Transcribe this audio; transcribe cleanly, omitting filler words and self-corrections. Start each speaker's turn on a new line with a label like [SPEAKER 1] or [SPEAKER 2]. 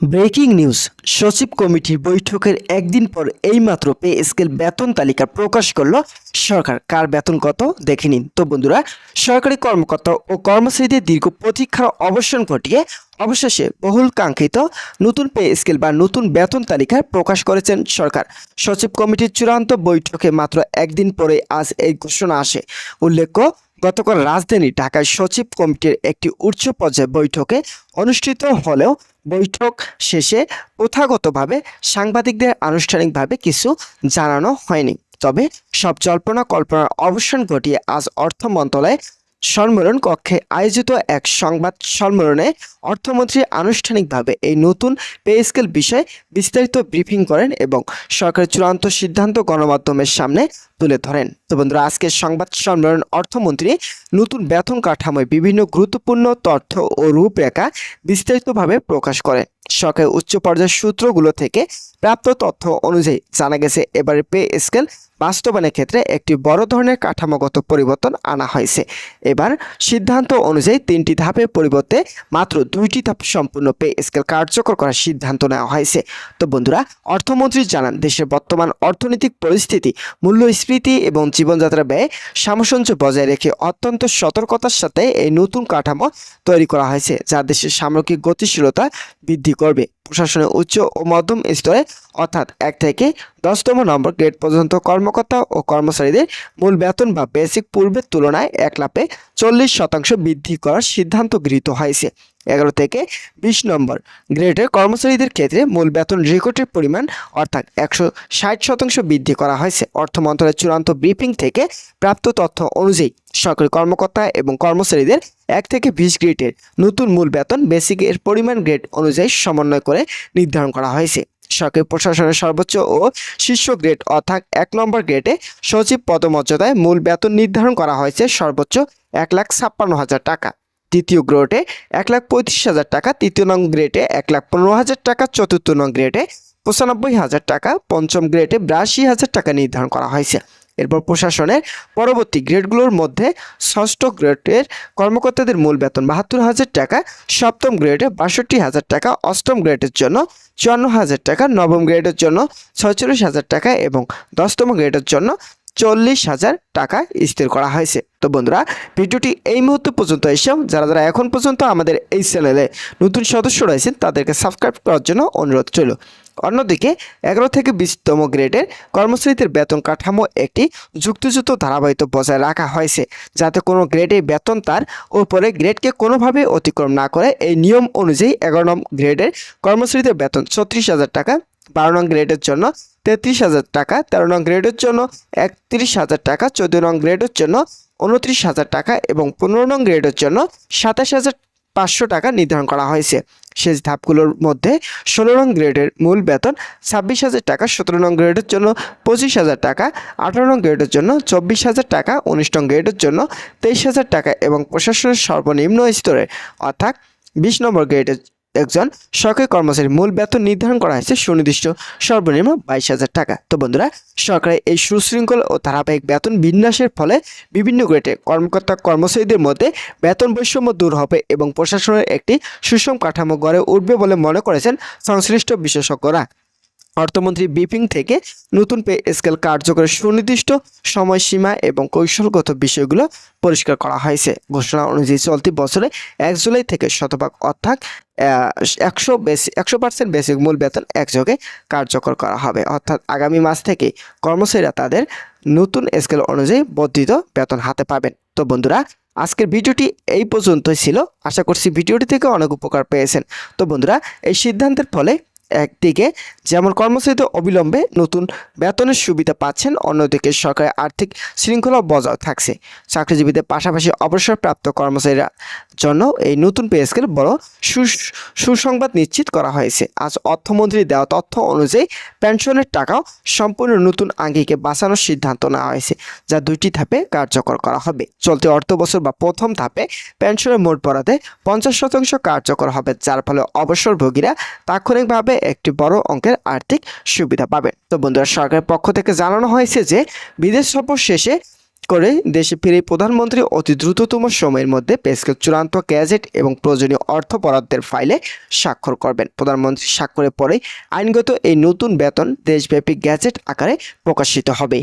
[SPEAKER 1] Breaking news. সচিব কমিটির বৈঠকের একদিন পর এইমাত্র পে স্কেল বেতন তালিকা প্রকাশ করলো সরকার। কার বেতন কত দেখে নিন। তো বন্ধুরা, সরকারি কর্মকর্তা ও কর্মচারীদের দীর্ঘ প্রতীক্ষার অবসান ঘটিয়ে অবশেষে বহুল কাঙ্ক্ষিত নতুন পে স্কেল বা নতুন বেতন তালিকা প্রকাশ করেছেন সরকার। সচিব কমিটির চূড়ান্ত বৈঠকে মাত্র একদিন পরে আজ এই ঘোষণা আসে। উল্লেখ্য, গতকাল রাজধানী ঢাকায় সচিব কমিটির একটি উচ্চ পর্যায়ে বৈঠকে অনুষ্ঠিত হলেও বৈঠক শেষে প্রথাগতভাবে সাংবাদিকদের আনুষ্ঠানিকভাবে কিছু জানানো হয়নি। তবে সব জল্পনা কল্পনার অবসান ঘটিয়ে আজ অর্থ মন্ত্রণালয়ে সম্মেলন কক্ষে আয়োজিত এক সংবাদ সম্মেলনে অর্থমন্ত্রী আনুষ্ঠানিকভাবে এই নতুন পে স্কেল বিষয়ে বিস্তারিত ব্রিফিং করেন এবং সরকারের চূড়ান্ত সিদ্ধান্ত গণমাধ্যমের সামনে তুলে ধরেন। তো বন্ধুরা, আজকের সংবাদ সম্মেলন অর্থমন্ত্রী নতুন বেতন কাঠামোয় বিভিন্ন গুরুত্বপূর্ণ তথ্য ও রূপরেখা বিস্তারিতভাবে প্রকাশ করেন। সরকারের উচ্চ পর্যায়ের সূত্রগুলো থেকে প্রাপ্ত তথ্য অনুযায়ী জানা গেছে, এবারে পে স্কেল বাস্তবায়নের ক্ষেত্রে একটি বড় ধরনের কাঠামোগত পরিবর্তন আনা হয়েছে। এবার সিদ্ধান্ত অনুযায়ী 3টি ধাপের পরিবর্তে মাত্র 2টি ধাপ সম্পূর্ণ পে স্কেল কার্যকর করার সিদ্ধান্ত নেওয়া হয়েছে। তো বন্ধুরা, অর্থমন্ত্রী জানান, দেশের বর্তমান অর্থনৈতিক পরিস্থিতি, মূল্যস্ফীতি এবং জীবনযাত্রা ব্যয় সামঞ্জস্য বজায় রেখে অত্যন্ত সতর্কতার সাথে এই নতুন কাঠামো তৈরি করা হয়েছে, যা দেশের সামগ্রিক গতিশীলতা বৃদ্ধি করবে। প্রশাসনের উচ্চ ও মধ্যম স্তরে অর্থাৎ 1 থেকে 10তম নম্বর গ্রেড পর্যন্ত কর্মকর্তা ও কর্মচারীদের মূল বেতন বা বেসিক পূর্বের তুলনায় 1 লাফে 40% বৃদ্ধি করার সিদ্ধান্ত গৃহীত হয়েছে। 11 থেকে 20 নম্বর গ্রেডের কর্মচারীদের ক্ষেত্রে মূল বেতন রেকর্ডের পরিমাণ অর্থাৎ 160% বৃদ্ধি করা হয়েছে। অর্থ মন্ত্রণালয়ের চূড়ান্ত ব্রিফিং থেকে প্রাপ্ত তথ্য অনুযায়ী সরকারি কর্মকর্তা এবং কর্মচারীদের 1 থেকে 20 গ্রেডের নতুন মূল বেতন বেসিক এর পরিমাণ গ্রেড অনুযায়ী সমন্বয় করে নির্ধারণ করা হয়েছে। সরকারি প্রশাসনের সর্বোচ্চ ও শীর্ষ গ্রেড অর্থাৎ 1 নম্বর গ্রেডে সচিব পদমর্যাদায় মূল বেতন নির্ধারণ করা হয়েছে সর্বোচ্চ 1,56,000 টাকা, দ্বিতীয় গ্রেডে 1,35,000 টাকা, তৃতীয় নং গ্রেডে 1,15,000 টাকা, চতুর্থ নং গ্রেডে 95,000 টাকা, পঞ্চম গ্রেডে 82,000 টাকা নির্ধারণ করা হয়েছে। এরপর প্রশাসনের পরবর্তী গ্রেডগুলোর মধ্যে ষষ্ঠ গ্রেডের কর্মকর্তাদের মূল বেতন 72,000 টাকা, সপ্তম গ্রেডে 62,000 টাকা, অষ্টম গ্রেডের জন্য 54,000 টাকা, নবম গ্রেডের জন্য 46,000 টাকা এবং 10তম গ্রেডের জন্য 40,000 টাকা স্থির করা হয়েছে। তো বন্ধুরা, ভিডিওটি এই মুহূর্তে পর্যন্ত এসেও যারা এখন পর্যন্ত আমাদের এই চ্যানেলে নতুন সদস্য রয়েছেন তাদেরকে সাবস্ক্রাইব করার জন্য অনুরোধ রইল। অন্যদিকে 11 থেকে 20তম গ্রেডের কর্মচারীদের বেতন কাঠামো একটি যুক্তিযুক্ত ধারাবাহিকতা বজায় রাখা হয়েছে, যাতে কোনো গ্রেডে বেতন তার উপরে গ্রেডকে কোনোভাবে অতিক্রম না করে। এই নিয়ম অনুযায়ী 11 নং গ্রেডের কর্মচারীদের বেতন 36,000 টাকা, 12 নং গ্রেডের জন্য 33,000 টাকা, 13 নং গ্রেডের জন্য 31,000 টাকা, 14 নং গ্রেডের জন্য 29,000 টাকা এবং 15 নং গ্রেডের জন্য 27,500 টাকা নির্ধারণ করা হয়েছে। শেষ ধাপগুলোর মধ্যে 16 নং গ্রেডের মূল বেতন 26,000 টাকা, 17 নং গ্রেডের জন্য 25,000 টাকা, 18 নং গ্রেডের জন্য 24,000 টাকা, 19 নং গ্রেডের জন্য 23,000 টাকা এবং প্রশাসনের সর্বনিম্ন স্তরে অর্থাৎ 20 নম্বর গ্রেডের একজন সরকারি কর্মচারীর মূল বেতন নির্ধারণ করা হয়েছে সুনির্দিষ্ট সর্বনিম্ন 22,000 টাকা। তো বন্ধুরা, সরকারের এই সুশৃঙ্খল ও ধারাবাহিক বেতন বিন্যাসের ফলে বিভিন্ন গ্রেডে কর্মকর্তা কর্মচারীদের মধ্যে বেতন বৈষম্য দূর হবে এবং প্রশাসনের একটি সুষম কাঠামো গড়ে উঠবে বলে মনে করেছেন সংশ্লিষ্ট বিশেষজ্ঞরা। অর্থমন্ত্রী ব্রিফিং থেকে নতুন পে স্কেল কার্যকরের সুনির্দিষ্ট সময়সীমা এবং কৌশলগত বিষয়গুলো পরিষ্কার করা হয়েছে। ঘোষণা অনুযায়ী চলতি বছরে 1 জুলাই থেকে শতভাগ অর্থাৎ 100% বেসিক মূল বেতন একযোগে কার্যকর করা হবে। অর্থাৎ আগামী মাস থেকে কর্মচারীরা তাদের নতুন স্কেল অনুযায়ী বর্ধিত বেতন হাতে পাবেন। তো বন্ধুরা, আজকের ভিডিওটি এই পর্যন্তই ছিল। আশা করছি ভিডিওটি থেকে অনেক উপকার পেয়েছেন। তো বন্ধুরা, এই সিদ্ধান্তের ফলে একদিকে যেমন কর্মচারীদের অবিলম্বে নতুন বেতনের সুবিধা পাচ্ছেন, অন্যদিকে সরকারের আর্থিক শৃঙ্খলা বজায় থাকছে। চাকরিজীবীদের পাশাপাশি অবসরপ্রাপ্ত কর্মচারীরা জন্য এই নতুন পে স্কেল বড় সুসংবাদ নিশ্চিত করা হয়েছে। আজ অর্থমন্ত্রী দেওয়া তথ্য অনুযায়ী পেনশনের টাকাও সম্পূর্ণ নতুন আঙ্গিকে বাঁচানোর সিদ্ধান্ত নেওয়া হয়েছে, যা 2টি ধাপে কার্যকর করা হবে। চলতি অর্থ বছর বা প্রথম ধাপে পেনশনের মোট বরাদ্দে 50% কার্যকর হবে, যার ফলে অবসরভোগীরা তাৎক্ষণিকভাবে একটি বড় অঙ্কের আর্থিক সুবিধা পাবেন। তো বন্ধুরা, সরকারের পক্ষ থেকে জানানো হয়েছে যে বিদেশ সফর শেষে করে দেশে ফিরে প্রধানমন্ত্রী অতি দ্রুততম সময়ের মধ্যে পে স্কেল চূড়ান্ত গ্যাজেট এবং প্রয়োজনীয় অর্থ বরাদ্দের ফাইলে স্বাক্ষর করবেন। প্রধানমন্ত্রী স্বাক্ষরের পরেই আইনগত এই নতুন বেতন দেশব্যাপী গ্যাজেট আকারে প্রকাশিত হবে।